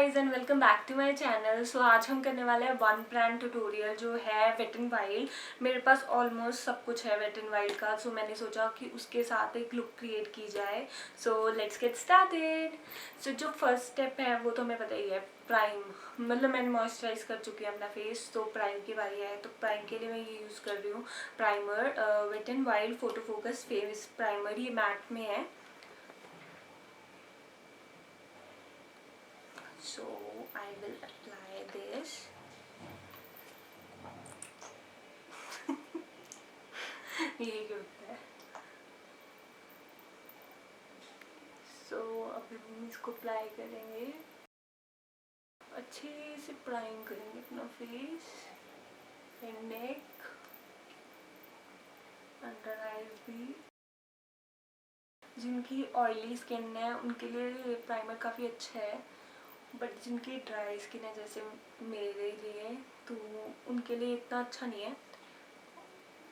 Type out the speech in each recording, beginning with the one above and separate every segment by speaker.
Speaker 1: Guys and welcome back to my channel. So आज हम करने वाले हैं वन ब्रांड ट्यूटोरियल जो है वेट एंड वाइल्ड। मेरे पास ऑलमोस्ट सब कुछ है वेट एंड वाइल्ड का, सो मैंने सोचा कि उसके साथ एक लुक क्रिएट की जाए। So let's get started. So जो फर्स्ट स्टेप है वो तो हमें पता ही है, प्राइम। मतलब मैंने मॉइस्चराइज कर चुकी है अपना फेस, तो प्राइम की बारी है। तो प्राइम के लिए मैं ये यूज़ कर रही हूँ primer, wet and wild photo focus face primer. ये मैट में है। So I will apply this. यही होता है। So अभी हम इसको अप्लाई करेंगे, अच्छे से प्राइम करेंगे अपना face and neck, under eyes भी। जिनकी ऑयली स्किन है उनके लिए ये प्राइमर काफ़ी अच्छा है, बट जिनकी ड्राई स्किन है जैसे मेरे लिए, तो उनके लिए इतना अच्छा नहीं है।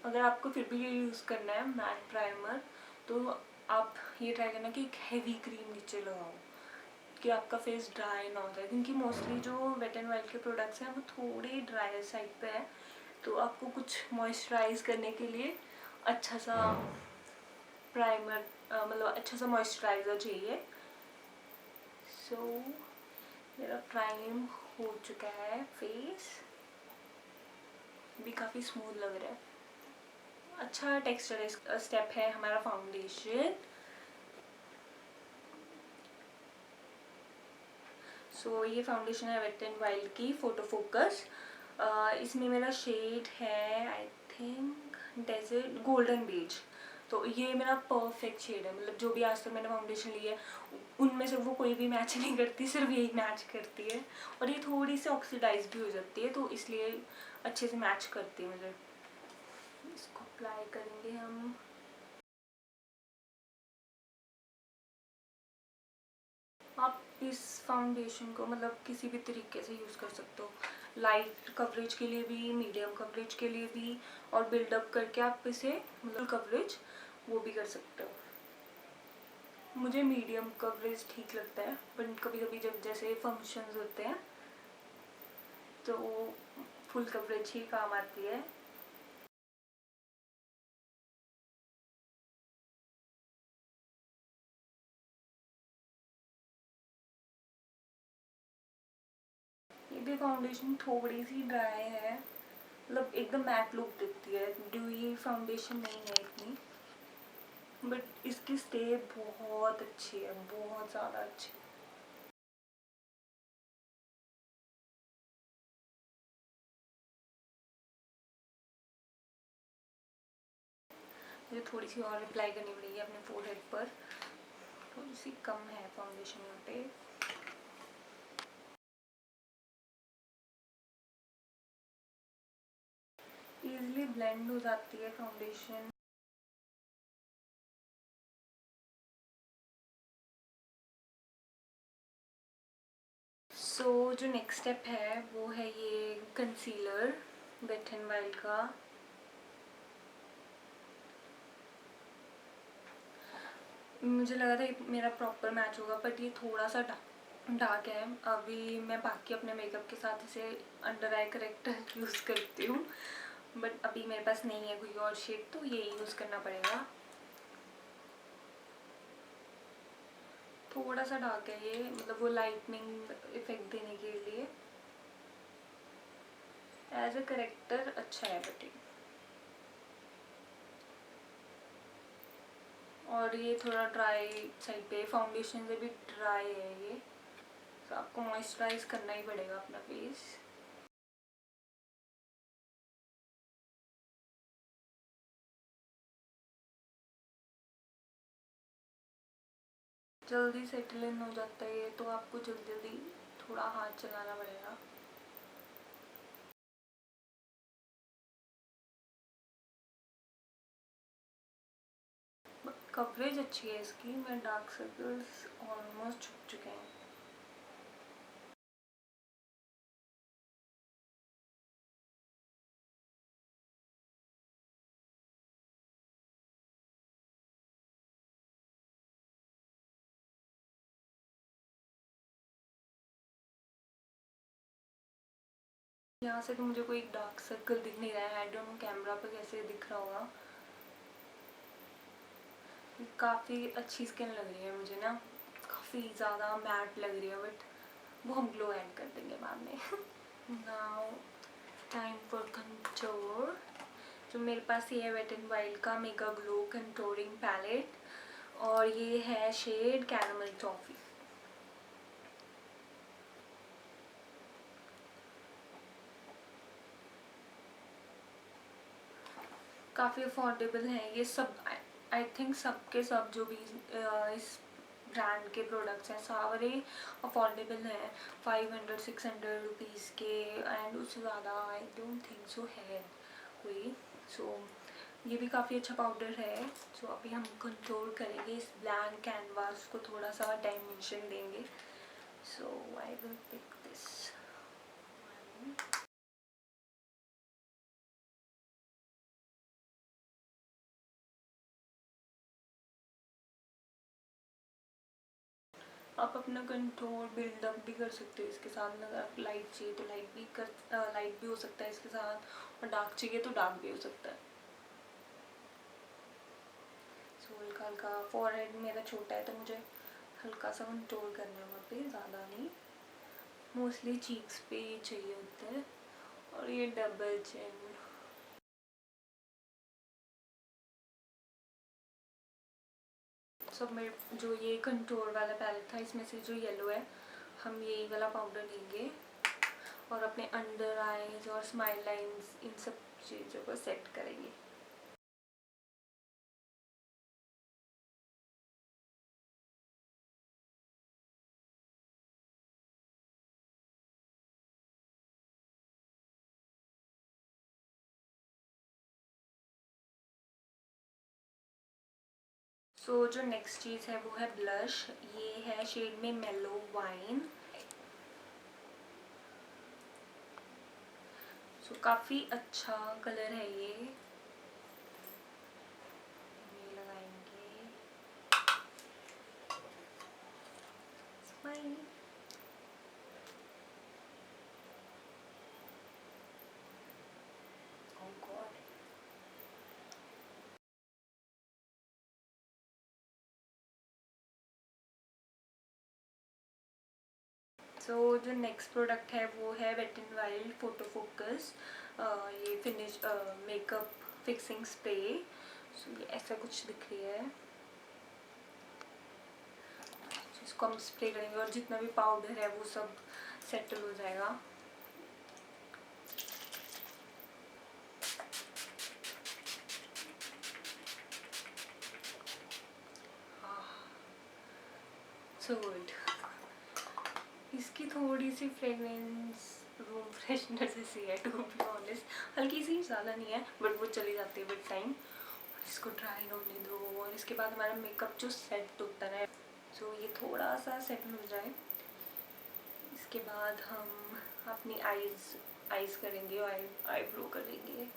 Speaker 1: अगर आपको फिर भी ये यूज़ करना है मैट प्राइमर, तो आप ये ट्राई करना कि एक हैवी क्रीम नीचे लगाओ कि आपका फेस ड्राई ना हो जाए, क्योंकि मोस्टली जो वेट एंड वाइल्ड के प्रोडक्ट्स हैं वो थोड़े ड्राई साइड पे है। तो आपको कुछ मॉइस्चराइज करने के लिए अच्छा सा प्राइमर, मतलब अच्छा सा मॉइस्चराइज़र चाहिए। सो मेरा प्राइम हो चुका है, फेस भी काफ़ी स्मूथ लग रहा है, अच्छा टेक्सचर स्टेप है हमारा फाउंडेशन। सो ये फाउंडेशन है वेट एंड वाइल्ड की फोटो फोकस। इसमें मेरा शेड है I think desert golden beige. तो ये मेरा परफेक्ट शेड है, मतलब जो भी आज तक मैंने फाउंडेशन ली है उनमें से वो कोई भी मैच नहीं करती, सिर्फ यही मैच करती है। और ये थोड़ी सी ऑक्सीडाइज भी हो जाती है, तो इसलिए अच्छे से मैच करती है मुझे। इसको अप्लाई करेंगे हम। आप इस फाउंडेशन को मतलब किसी भी तरीके से यूज़ कर सकते हो, लाइट कवरेज के लिए भी, मीडियम कवरेज के लिए भी, और बिल्डअप करके आप इसे मतलब कवरेज वो भी कर सकते हो। मुझे मीडियम कवरेज ठीक लगता है, बट कभी कभी जब जैसे फंक्शंस होते हैं तो फुल कवरेज ही काम आती है। ये भी फाउंडेशन थोड़ी सी ड्राई है, मतलब एकदम मैट लुक देती है, ड्यूई फाउंडेशन नहीं है इतनी, बट इसकी स्टे बहुत अच्छी है, बहुत ज़्यादा अच्छी। मुझे थोड़ी सी और अप्लाई करनी पड़ेगी अपने फोरहेड पर, थोड़ी सी कम है फाउंडेशन यहाँ पे। इजीली ब्लेंड हो जाती है फाउंडेशन। सो जो नेक्स्ट स्टेप है वो है ये कंसीलर वेट एंड वाइल्ड का। मुझे लगा था मेरा प्रॉपर मैच होगा, बट ये थोड़ा सा डार्क है। अभी मैं बाकी अपने मेकअप के साथ इसे अंडर आई करेक्टर यूज़ करती हूँ, बट अभी मेरे पास नहीं है कोई और शेड, तो ये यूज़ करना पड़ेगा। थोड़ा सा डार्क है ये, मतलब वो लाइटनिंग इफेक्ट देने के लिए एज अ करेक्टर अच्छा है, बट और ये थोड़ा ड्राई साइड पे, फाउंडेशन से भी ड्राई है ये, तो आपको मॉइस्चराइज करना ही पड़ेगा अपना फेस। जल्दी सेटल इन हो जाता है ये, तो आपको जल्दी जल्दी थोड़ा हाथ चलाना पड़ेगा। कवरेज अच्छी है इसकी, मैं डार्क सर्कल्स ऑलमोस्ट छुप चुके हैं। यहाँ से तो मुझे कोई डार्क सर्कल दिख नहीं रहा है, आई डोंट नो कैमरा पे कैसे दिख रहा होगा। काफ़ी अच्छी स्किन लग रही है मुझे ना, काफ़ी ज़्यादा मैट लग रही है, बट वो हम ग्लो ऐड कर देंगे बाद में। Now time for contour. जो मेरे पास ये है वेट एंड वाइल्ड का मेगा ग्लो कंटूरिंग पैलेट, और ये है शेड कैरामल टॉफी। काफ़ी अफोर्डेबल है ये सब, आई थिंक सबके सब जो भी इस ब्रांड के प्रोडक्ट्स हैं सारे अफोर्डेबल हैं, 500-600 रुपीज़ के, एंड उससे ज़्यादा आई डोंट थिंक सो है कोई। सो ये भी काफ़ी अच्छा पाउडर है। सो अभी हम कंट्रोल करेंगे इस ब्लैंक कैनवास को, थोड़ा सा डायमेंशन देंगे। सो आई विल पिक दिस। आप अपना कंट्रोल बिल्डअप भी कर सकते हो इसके साथ। अगर आप लाइट चाहिए तो लाइट भी हो सकता है इसके साथ, और डार्क चाहिए तो डार्क भी हो सकता है। सो हल्का हल्का, फॉरहेड मेरा छोटा है तो मुझे हल्का सा कंट्रोल करना है वहाँ पे, ज़्यादा नहीं। मोस्टली चीक्स पे ही चाहिए होता है। और ये डबल चिन। सब मेरे जो ये कंट्रोल वाला पैलेट था, इसमें से जो येलो है, हम यही वाला पाउडर लेंगे और अपने अंडर आईज और स्माइल लाइंस इन सब चीज़ों को सेट करेंगे। सो जो नेक्स्ट चीज़ है वो है ब्लश। ये है शेड में मेलो वाइन। सो काफ़ी अच्छा कलर है ये लगाएंगे। स्माइल। ओह गॉड। सो जो नेक्स्ट प्रोडक्ट है वो है wet and wild photo focus. ये finish makeup fixing spray. So ये ऐसा कुछ दिख रही है। इसको हम स्प्रे करेंगे और जितना भी पाउडर है वो सब सेटल हो जाएगा। So good. इसकी थोड़ी सी फ्रेगरेंस रूम फ्रेशनर जैसी है टू बी ऑनेस्ट, हल्की सी, ज़्यादा नहीं है, बट वो चली जाती है विद टाइम। इसको ड्राई होने दो और इसके बाद हमारा मेकअप जो सेट होता है, सो ये थोड़ा सा सेट हो जाए। इसके बाद हम अपनी आईज करेंगे और आईब्रो करेंगे।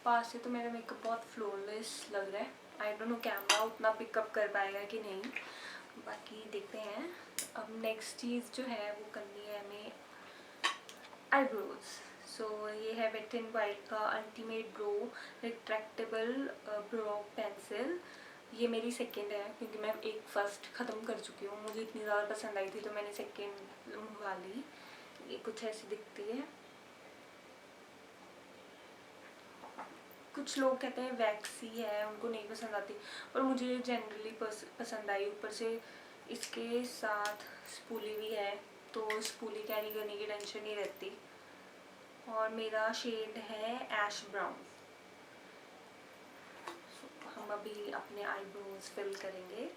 Speaker 1: पास से तो मेरा मेकअप बहुत फ्लॉलेस लग रहा है। आई डोंट नो कैमरा उतना पिकअप कर पाएगा कि नहीं, बाकी देखते हैं। अब नेक्स्ट चीज़ जो है वो करनी है हमें आईब्रोज। सो ये है वेट एंड वाइल्ड का ultimate bro retractable bro pencil. ये मेरी सेकेंड है क्योंकि मैं एक फर्स्ट ख़त्म कर चुकी हूँ। मुझे इतनी ज़्यादा पसंद आई थी तो मैंने सेकेंड मंगवा ली। ये कुछ ऐसी दिखती है। कुछ लोग कहते हैं वैक्सी है, उनको नहीं पसंद आती, पर मुझे जनरली पसंद आई। ऊपर से इसके साथ स्पूली भी है तो स्पूली कैरी करने की टेंशन नहीं रहती। और मेरा शेड है ऐश ब्राउन। हम अभी अपने आईब्रोज फिल करेंगे।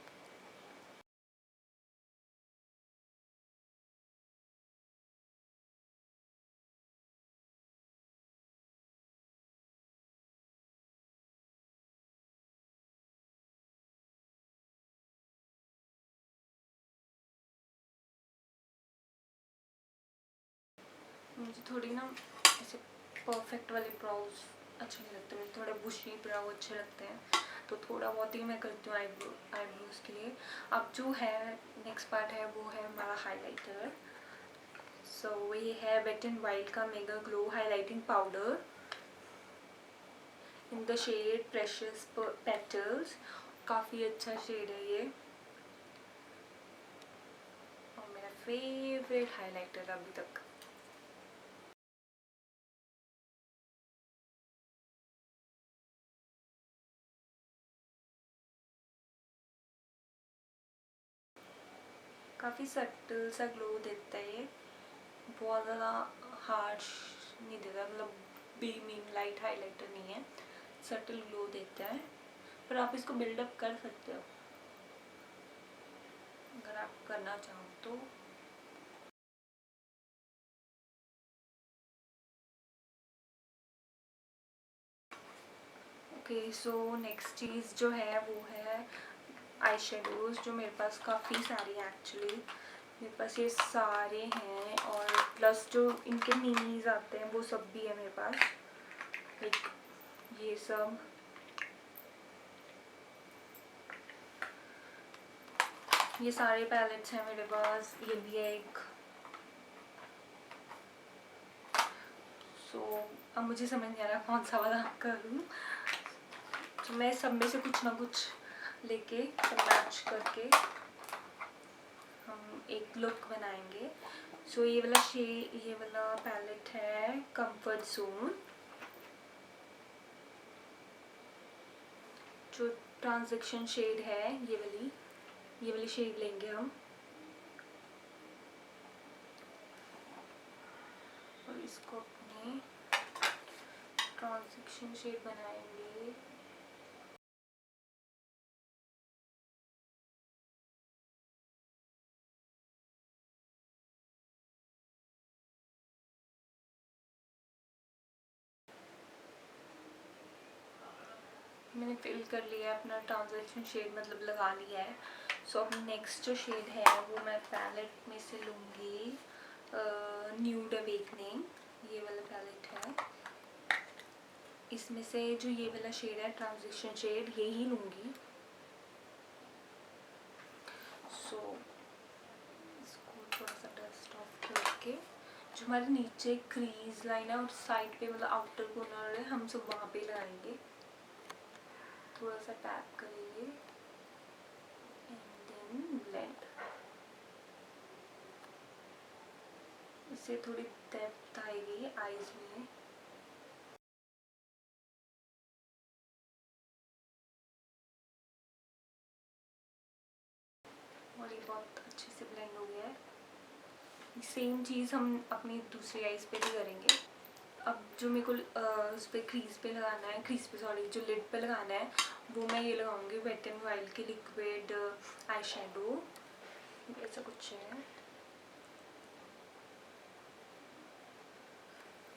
Speaker 1: मुझे थोड़ी ना ऐसे परफेक्ट वाले ब्राउज अच्छे नहीं लगते मुझे, थोड़े बुशी ब्राउ अच्छे लगते हैं, तो थोड़ा बहुत ही मैं करती हूँ आईब्रोज के लिए। अब जो है नेक्स्ट पार्ट है वो है हमारा हाइलाइटर। सो ये है वेट एंड वाइल्ड का mega glow highlighting powder in the shade precious petals. काफ़ी अच्छा शेड है ये और मेरा फेवरेट हाइलाइटर अभी तक। काफ़ी सटल सा ग्लो देता है ये, बहुत ज़्यादा हार्श नहीं देता, मतलब बीमिंग लाइट हाइलाइटर नहीं है, सटल ग्लो देता है। पर आप इसको बिल्डअप कर सकते हो अगर आप करना चाहो तो। ओके सो नेक्स्ट चीज़ जो है वो है आई शेडोज़, जो मेरे पास काफ़ी सारी हैं एक्चुअली, मेरे पास ये सारे हैं और प्लस जो इनके मिनीज आते हैं वो सब भी है मेरे पास, लाइक ये सब। ये सारे पैलेट्स हैं मेरे पास, ये भी है एक। सो अब मुझे समझ नहीं आ रहा कौन सा वाला करूँ, तो मैं सब में से कुछ ना कुछ लेके मैच करके हम एक लुक बनाएंगे। सो ये वाला पैलेट है कंफर्ट जोन, जो ट्रांजैक्शन शेड है ये वाली शेड लेंगे हम और इसको अपने ट्रांजैक्शन शेड बनाएंगे। मैंने फिल कर लिया है अपना ट्रांजैक्शन शेड, मतलब लगा लिया है। सो अब नेक्स्ट जो शेड है वो मैं पैलेट में से लूँगी न्यूड अवेकनिंग, ये वाला पैलेट है, इसमें से जो ये वाला शेड है ट्रांजिशन शेड ये ही लूँगी। सो इसको थोड़ा सा डस्ट ऑफ करके जो हमारे नीचे क्रीज लाइन है और साइड पे मतलब आउटर कॉर्नर है हम सब वहाँ पे लगाएंगे, थोड़ा सा टैप करेंगे एंड देन ब्लेंड। इससे थोड़ी डेप्थ आएगी आईज में। और ये बहुत अच्छे से ब्लेंड हो गया है। सेम चीज़ हम अपनी दूसरी आईज पे भी करेंगे। अब जो मेरे को उस पर क्रीज पे लगाना है, क्रीज पे सॉरी जो लिड पे लगाना है वो मैं ये लगाऊंगी वेट एंड वाइल्ड की लिक्विड आई शेडो, ऐसा कुछ है।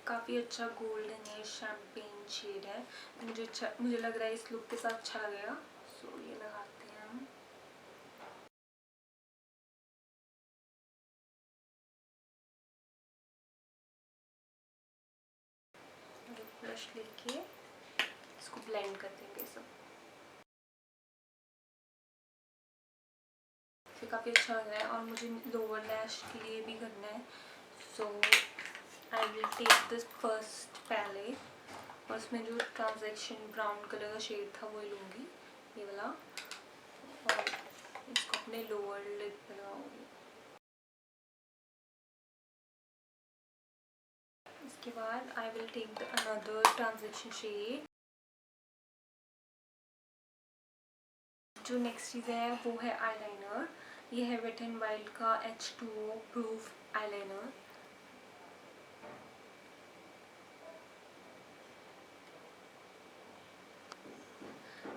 Speaker 1: काफ़ी अच्छा गोल्डन है शैम्पेन शेड है, मुझे लग रहा है इस लुक के साथ अच्छा लगेगा। सो ये लगाते हैं हम। ब्रश लेके इसको ब्लेंड कर देंगे सब। फिर काफ़ी अच्छा लग रहा है और मुझे लोअर लैश के लिए भी करना है। So I will take this first palette और उसमें जो ट्रांजैक्शन ब्राउन कलर का शेड था वो लूँगी, ये वाला, और इसको अपने लोअर लिड पे लगाऊंगी। इसके बाद I will take the another transaction shade. जो नेक्स्ट चीज़ है वो है आईलाइनर, ये है वेट एंड वाइल्ड का H2O proof eyeliner.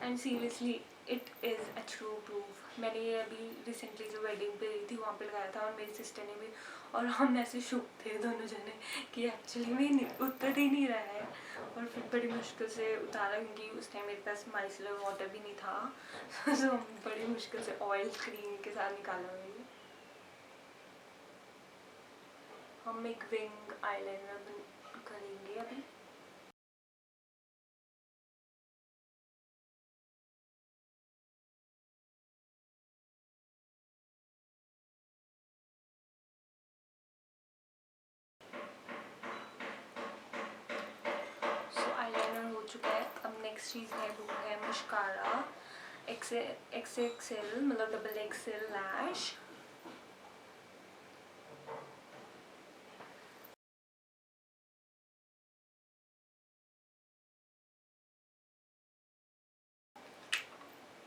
Speaker 1: And seriously it is H2O proof. मैंने ये अभी रिसेंटली जो वेडिंग पे गई थी वहाँ पे लगाया था और मेरी सिस्टर ने भी, और हम ऐसे शुभ थे दोनों जने कि एक्चुअली में उतर ही नहीं रहा है, और फिर बड़ी मुश्किल से उतारा क्योंकि उस टाइम मेरे पास माइसलर वाटर भी नहीं था। तो बड़ी मुश्किल से ऑयल क्रीम के साथ निकाला मैंने। हम एक विंग आईलाइनर करेंगे अभी। चुका है। अब नेक्स्ट चीज़ है वो है मस्कारा XXL मतलब XXL लैश।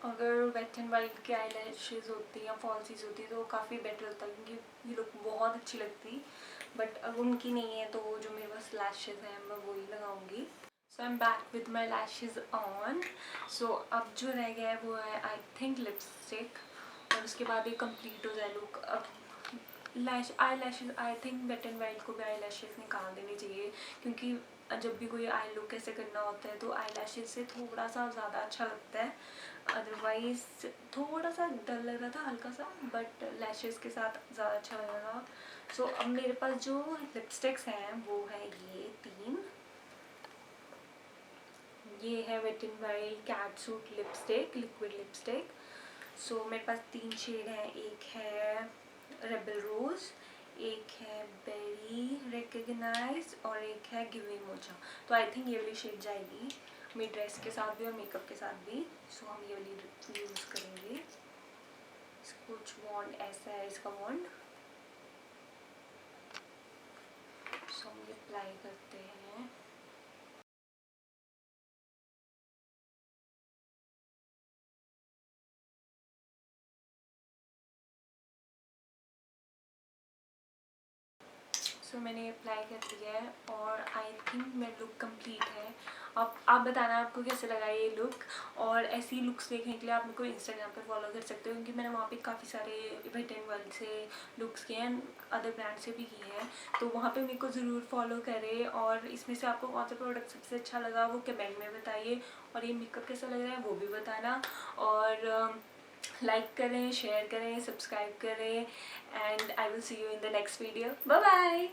Speaker 1: अगर वेट एंड वाइट की आई लैशेज़ होती हैं या फॉल्सीज होती है तो काफ़ी बेटर होता है, क्योंकि ये लुक बहुत अच्छी लगती। बट अब उनकी नहीं है तो जो मेरे पास लैशेज़ हैं मैं वही लगाऊंगी। So I am back with my lashes on. So अब जो रह गया है वो है आई थिंक लिपस्टिक, और उसके बाद ये कंप्लीट हो जाए लुक। अब eye lashes I think wet and white को भी आई लैशेज़ निकाल देनी चाहिए, क्योंकि जब भी कोई आई लुक ऐसे करना होता है तो आई लैशेज़ से थोड़ा सा ज़्यादा अच्छा लगता है। अदरवाइज़ थोड़ा सा डर लग रहा था हल्का सा, बट लैशेज़ के साथ ज़्यादा अच्छा लग रहा था। सो अब मेरे पास जो लिपस्टिक्स हैं वो है ये 3। ये है wet and wild catsuit lipstick, liquid lipstick. So मेरे पास 3 शेड हैं। एक है रेबल रोज़, एक है बेरी रिकग्नाइज, और एक है गिव मी मोचा। तो आई थिंक ये वाली शेड जाएगी मेरी ड्रेस के साथ भी और मेकअप के साथ भी। सो हम ये वाली यूज़ करेंगे। कुछ वॉन्ड ऐसा है इसका वॉन्ड। सो हम ये अप्लाई करते हैं। सो मैंने अप्लाई कर दिया है और आई थिंक मेरा लुक कंप्लीट है। अब आप बताना आपको कैसे लगा ये लुक, और ऐसी लुक्स देखने के लिए आप मेरे को इंस्टाग्राम पे फॉलो कर सकते हो, क्योंकि मैंने वहाँ पे काफ़ी सारे वेट एंड वाइल्ड से लुक्स किए हैं, अदर ब्रांड से भी किए हैं। तो वहाँ पे मेरे को ज़रूर फॉलो करें, और इसमें से आपको कौन सा प्रोडक्ट सबसे अच्छा लगा वो कमेंट में बताइए, और ये मेकअप कैसा लग रहा है वो भी बताना। और लाइक करें, शेयर करें, सब्सक्राइब करें, and I will see you in the next video. Bye bye.